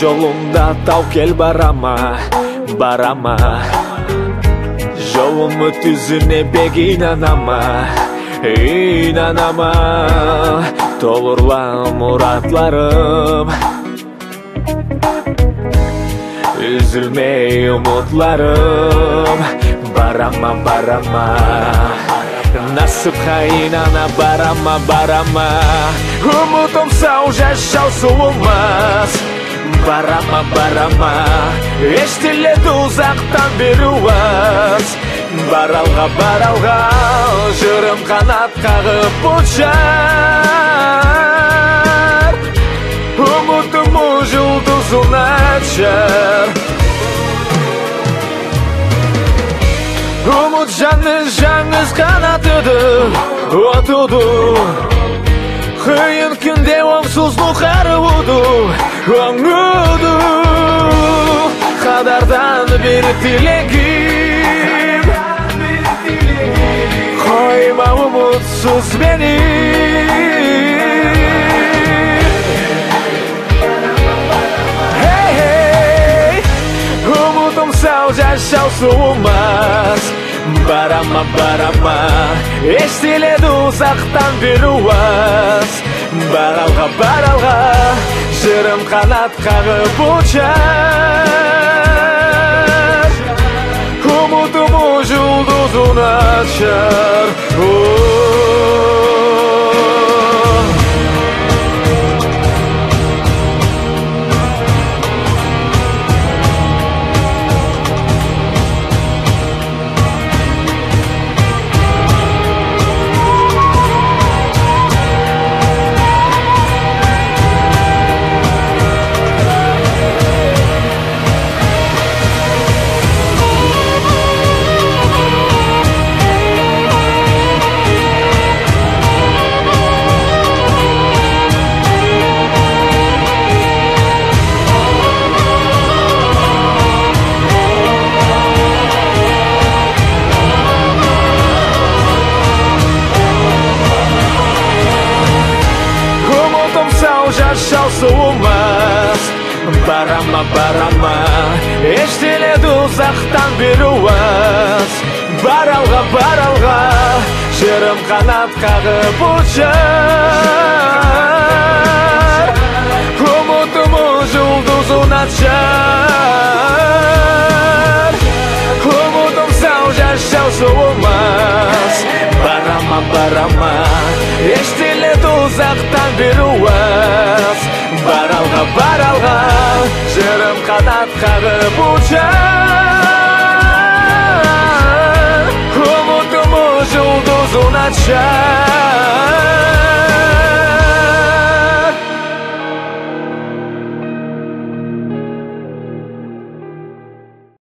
жолумда тауkel барама, барама. Жолым түзүнө бек инанама, инанама. Толурла муратларым, üzülmey umutlarım. Barama, barama. Nasipқа inana barama, barama. Umutumsa жашау суылмас. Барама, барама. Естіледі ұзақтан бері уаз. Баралға, баралға. Жүрім қанат қағып ұшар. Umut'umu жұлдызын açar. Umut жаңыз қанаtıdır, отуду. Қиын күнде оңсыздық арылуду, оңуду. Қадардан бір тілегім, қойма umutsuz beni. Жашау суылмас. Барама, барама. Естіледі ұзақтан бері уаз. Баралға, баралға. Жырым қанат қағып ұшар. Umut'umu жұлдызын açar. Жашау суылмас. Барама, барама. Естіледі ұзақтан бері уаз. Баралға, баралға. Жырым қанат қағып ұшар. Umut'umu жұлдызын açar. Umut'um сау жашау суылмас. Барама, барама. Естіледі ұзақтан бері уаз. Баралға, баралға. Жырым қанат қағып ұшар. Umut'umu жұлдызын açar.